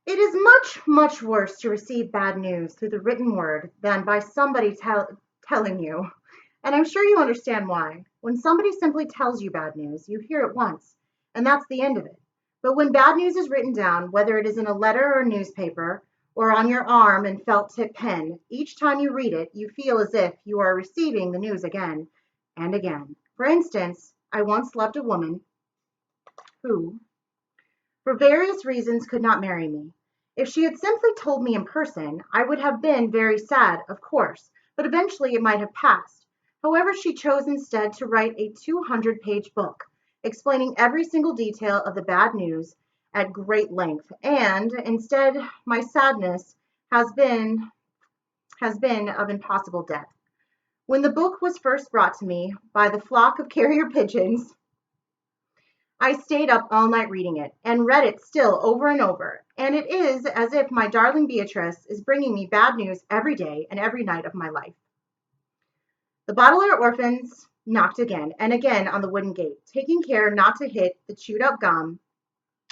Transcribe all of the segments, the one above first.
It is much, much worse to receive bad news through the written word than by somebody telling you. And I'm sure you understand why. When somebody simply tells you bad news, you hear it once, and that's the end of it. But when bad news is written down, whether it is in a letter or newspaper, or on your arm in felt tip pen, each time you read it, you feel as if you are receiving the news again and again. For instance, I once loved a woman who, for various reasons, could not marry me. If she had simply told me in person, I would have been very sad, of course, but eventually it might have passed. However, she chose instead to write a 200-page book, explaining every single detail of the bad news at great length, and instead my sadness has been of impossible depth. When the book was first brought to me by the flock of carrier pigeons, I stayed up all night reading it, and read it still over and over, and it is as if my darling Beatrice is bringing me bad news every day and every night of my life. The Baudelaire orphans knocked again and again on the wooden gate, taking care not to hit the chewed-up gum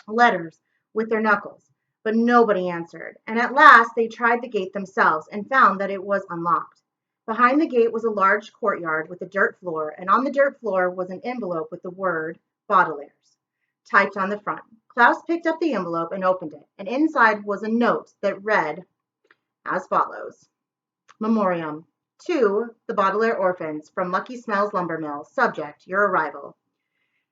letters with their knuckles, but nobody answered, and at last they tried the gate themselves and found that it was unlocked. Behind the gate was a large courtyard with a dirt floor, and on the dirt floor was an envelope with the word Baudelaire typed on the front. Klaus picked up the envelope and opened it, and inside was a note that read as follows: Memoriam to the Baudelaire orphans from Lucky Smells Lumber Mill. Subject, your arrival.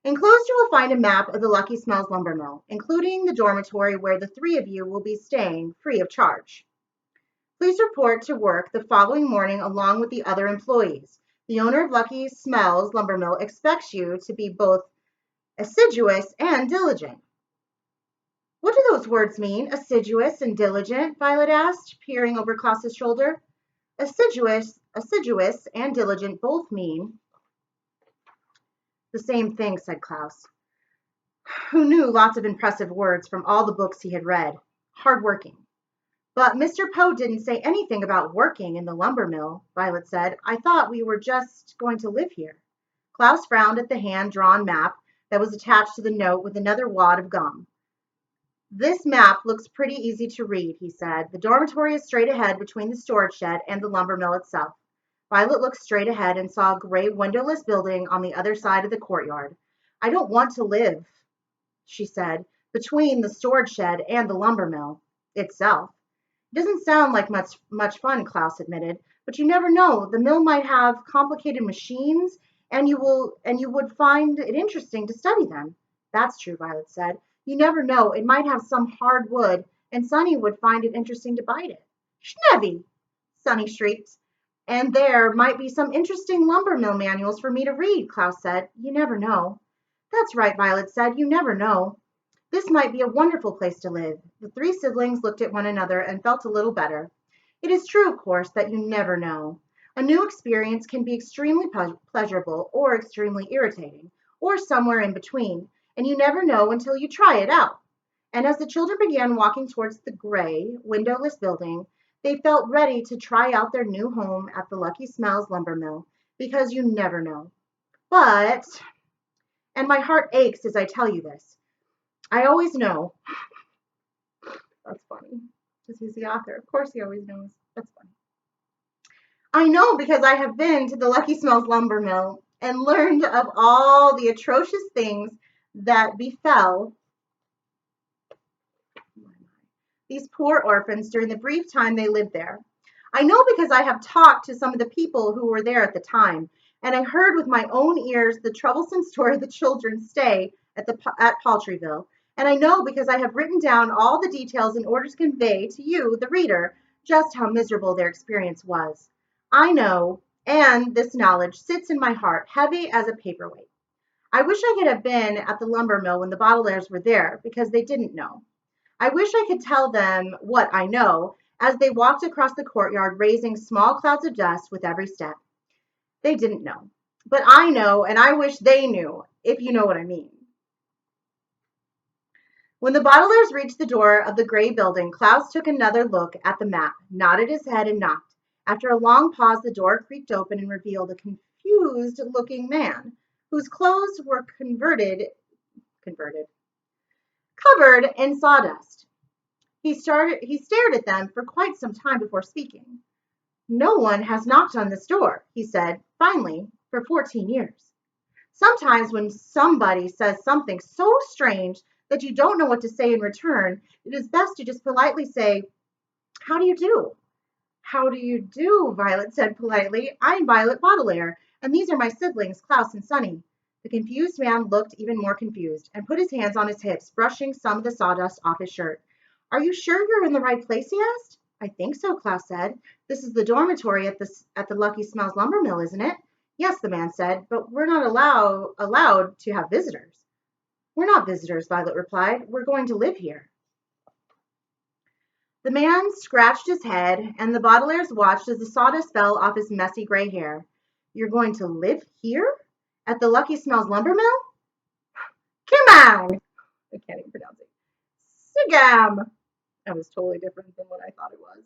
Enclosed you will find a map of the Lucky Smells Lumber Mill, including the dormitory where the three of you will be staying free of charge. Please report to work the following morning along with the other employees. The owner of Lucky Smells Lumber Mill expects you to be both assiduous and diligent. What do those words mean, assiduous and diligent? Violet asked, peering over Klaus's shoulder. Assiduous and diligent both mean the same thing, said Klaus, who knew lots of impressive words from all the books he had read. Hardworking. But Mr. Poe didn't say anything about working in the lumber mill, Violet said. I thought we were just going to live here. Klaus frowned at the hand-drawn map that was attached to the note with another wad of gum. This map looks pretty easy to read, he said. The dormitory is straight ahead between the storage shed and the lumber mill itself. Violet looked straight ahead and saw a gray windowless building on the other side of the courtyard. I don't want to live, she said, between the storage shed and the lumber mill itself. It doesn't sound like much fun, Klaus admitted, but you never know. The mill might have complicated machines, and you would find it interesting to study them. That's true, Violet said. You never know. It might have some hard wood, and Sonny would find it interesting to bite it. Schnevy, Sonny shrieked. And there might be some interesting lumber mill manuals for me to read, Klaus said. You never know. That's right, Violet said. You never know. This might be a wonderful place to live. The three siblings looked at one another and felt a little better. It is true, of course, that you never know. A new experience can be extremely pleasurable or extremely irritating, or somewhere in between, and you never know until you try it out. And as the children began walking towards the gray, windowless building, they felt ready to try out their new home at the Lucky Smells lumber mill, because you never know. But, and my heart aches as I tell you this, I always know. That's funny, because he's the author. Of course he always knows. That's funny. I know because I have been to the Lucky Smells lumber mill and learned of all the atrocious things that befell these poor orphans during the brief time they lived there. I know because I have talked to some of the people who were there at the time, and I heard with my own ears the troublesome story of the children's stay at Paltryville. And I know because I have written down all the details in order to convey to you, the reader, just how miserable their experience was. I know, and this knowledge sits in my heart heavy as a paperweight. I wish I could have been at the lumber mill when the Baudelaires were there, because they didn't know. I wish I could tell them what I know as they walked across the courtyard, raising small clouds of dust with every step. They didn't know. But I know, and I wish they knew, if you know what I mean. When the Baudelaires reached the door of the gray building, Klaus took another look at the map, nodded his head, and knocked. After a long pause, the door creaked open and revealed a confused-looking man, whose clothes were covered in sawdust. He stared at them for quite some time before speaking. No one has knocked on this door, he said, finally, for 14 years. Sometimes when somebody says something so strange that you don't know what to say in return, it is best to just politely say, "How do you do?" "How do you do?" Violet said politely. "I'm Violet Baudelaire, and these are my siblings, Klaus and Sunny." The confused man looked even more confused and put his hands on his hips, brushing some of the sawdust off his shirt. "Are you sure you're in the right place?" he asked. "I think so," Klaus said. "This is the dormitory at the Lucky Smells lumber mill, isn't it?" "Yes," the man said, "but we're not allowed to have visitors." "We're not visitors," Violet replied. "We're going to live here." The man scratched his head, and the Baudelaires watched as the sawdust fell off his messy gray hair. "You're going to live here? At the Lucky Smells lumber mill?" "Come on!" I can't even pronounce it. "Sigam!" That was totally different than what I thought it was.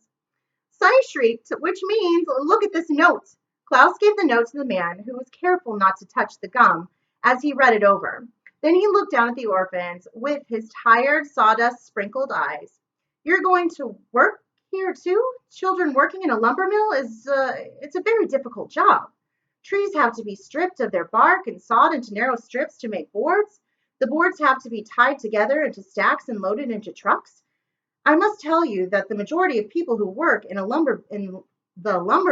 Sunny shrieked, which means, "Look at this note." Klaus gave the note to the man, who was careful not to touch the gum as he read it over. Then he looked down at the orphans with his tired, sawdust sprinkled eyes. "You're going to work here too? Children working in a lumber mill it's a very difficult job. Trees have to be stripped of their bark and sawed into narrow strips to make boards. The boards have to be tied together into stacks and loaded into trucks. I must tell you that the majority of people who work in the lumber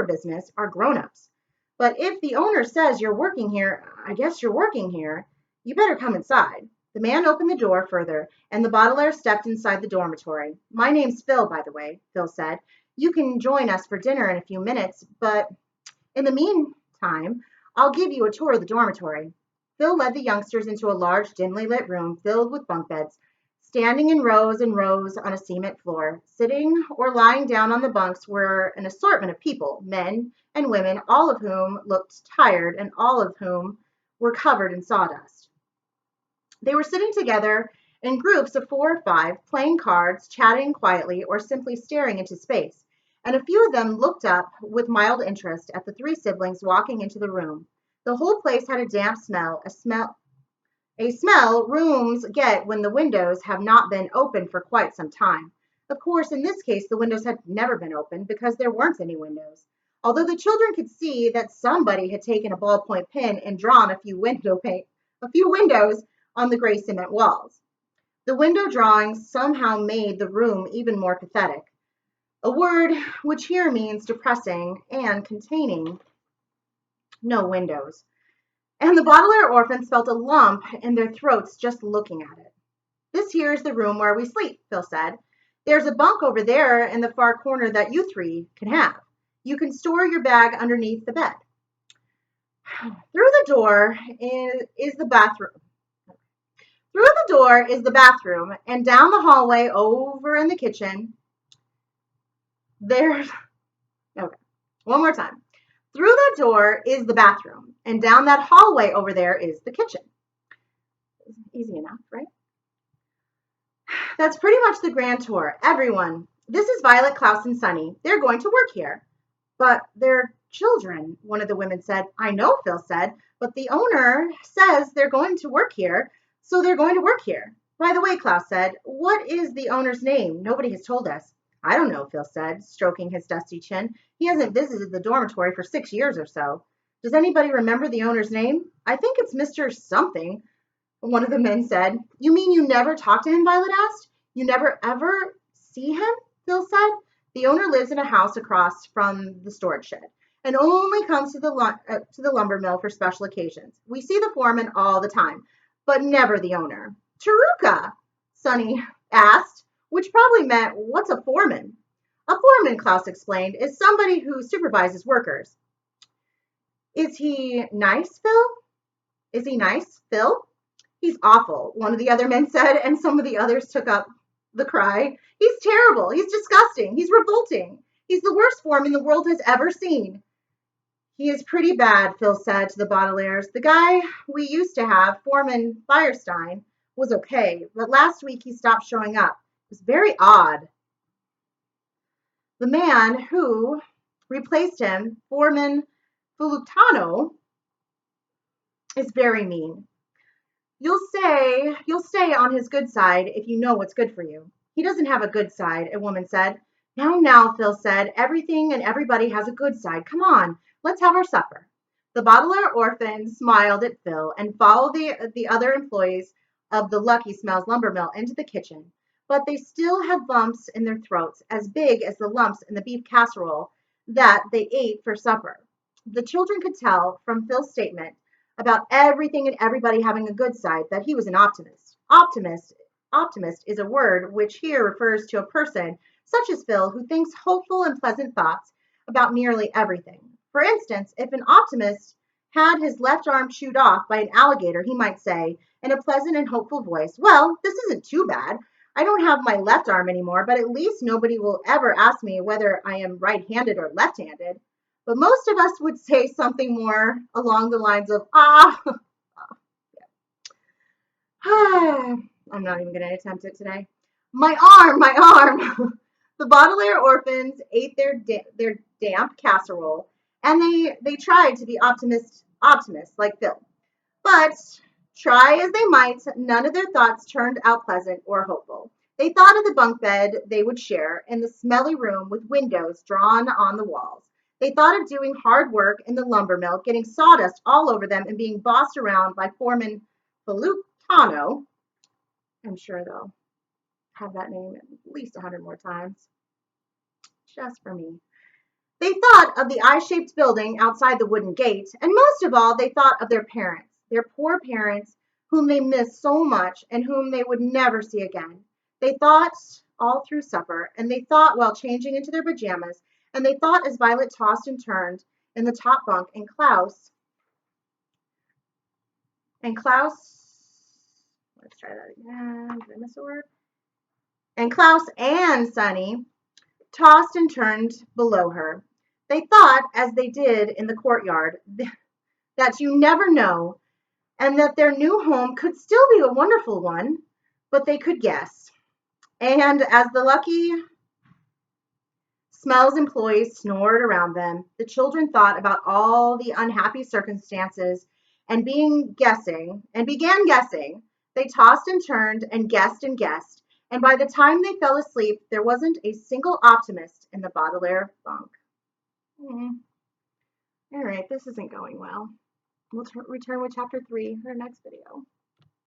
business are grown-ups. But if the owner says you're working here, I guess you're working here. You better come inside." The man opened the door further, and the Baudelaire stepped inside the dormitory. "My name's Phil, by the way," Phil said. "You can join us for dinner in a few minutes, but in the meantime, I'll give you a tour of the dormitory." Phil led the youngsters into a large, dimly lit room filled with bunk beds, standing in rows and rows on a cement floor. Sitting or lying down on the bunks were an assortment of people, men and women, all of whom looked tired and all of whom were covered in sawdust. They were sitting together in groups of 4 or 5, playing cards, chatting quietly, or simply staring into space, and a few of them looked up with mild interest at the 3 siblings walking into the room. The whole place had a damp smell, a smell rooms get when the windows have not been opened for quite some time. Of course, in this case, the windows had never been opened because there weren't any windows, although the children could see that somebody had taken a ballpoint pen and drawn a few windows on the gray cement walls. The window drawings somehow made the room even more pathetic, a word which here means depressing and containing no windows. And the Baudelaire orphans felt a lump in their throats just looking at it. "This here is the room where we sleep," Phil said. "There's a bunk over there in the far corner that you 3 can have. You can store your bag underneath the bed. Through the door is the bathroom. Through the door is the bathroom, and down the hallway over in the kitchen, there's..." Okay, one more time. "Through the door is the bathroom, and down that hallway over there is the kitchen." Easy enough, right? "That's pretty much the grand tour. Everyone, this is Violet, Klaus, and Sunny. They're going to work here." "But they're children," one of the women said. "I know," Phil said, "but the owner says they're going to work here, so they're going to work here." "By the way," Klaus said, "what is the owner's name? Nobody has told us." "I don't know," Phil said, stroking his dusty chin. "He hasn't visited the dormitory for 6 years or so." "Does anybody remember the owner's name?" "I think it's Mr. Something," one of the men said. "You mean you never talked to him?" Violet asked. "You never ever see him?" Phil said. "The owner lives in a house across from the storage shed and only comes to the lumber mill for special occasions. We see the foreman all the time, but never the owner." "Taruka?" Sunny asked, which probably meant, "What's a foreman?" "A foreman," Klaus explained, "is somebody who supervises workers." "Is he nice, Phil?" "Is he nice, Phil?" "He's awful," one of the other men said, and some of the others took up the cry. "He's terrible. He's disgusting. He's revolting. He's the worst foreman the world has ever seen." "He is pretty bad," Phil said to the Baudelaires. "The guy we used to have, Foreman Firestein, was okay, but last week he stopped showing up. It was very odd. The man who replaced him, Foreman Fulutano, is very mean. You'll stay on his good side if you know what's good for you. He doesn't have a good side, a woman said. Now, Phil said. Everything and everybody has a good side. Come on, let's have our supper. The Baudelaire orphan smiled at Phil and followed the other employees of the Lucky Smells lumber mill into the kitchen. But they still had lumps in their throats, as big as the lumps in the beef casserole that they ate for supper. The children could tell from Phil's statement about everything and everybody having a good side that he was an optimist. Optimist is a word which here refers to a person such as Phil who thinks hopeful and pleasant thoughts about nearly everything. For instance, if an optimist had his left arm chewed off by an alligator, he might say, in a pleasant and hopeful voice, well, this isn't too bad. I don't have my left arm anymore, but at least nobody will ever ask me whether I am right handed or left handed. But most of us would say something more along the lines of, I'm not even going to attempt it today. My arm, my arm. The Baudelaire orphans ate their damp casserole, and they tried to be optimists like Phil. But try as they might, none of their thoughts turned out pleasant or hopeful. They thought of the bunk bed they would share in the smelly room with windows drawn on the walls. They thought of doing hard work in the lumber mill, getting sawdust all over them, and being bossed around by Foreman Felutano. I'm sure they'll have that name at least 100 more times, just for me. They thought of the eye-shaped building outside the wooden gate, and most of all, they thought of their poor parents, whom they missed so much and whom they would never see again. They thought all through supper, and they thought while changing into their pajamas, and they thought as Violet tossed and turned in the top bunk, let's try that again. Did I miss a word? And Klaus and Sonny tossed and turned below her. They thought, as they did in the courtyard, that you never know, and that their new home could still be a wonderful one, but they could guess. And as the Lucky Smells employees snored around them, the children thought about all the unhappy circumstances began guessing. They tossed and turned and guessed, and by the time they fell asleep, there wasn't a single optimist in the Baudelaire bunk. All right, this isn't going well. We'll return with chapter 3 in our next video.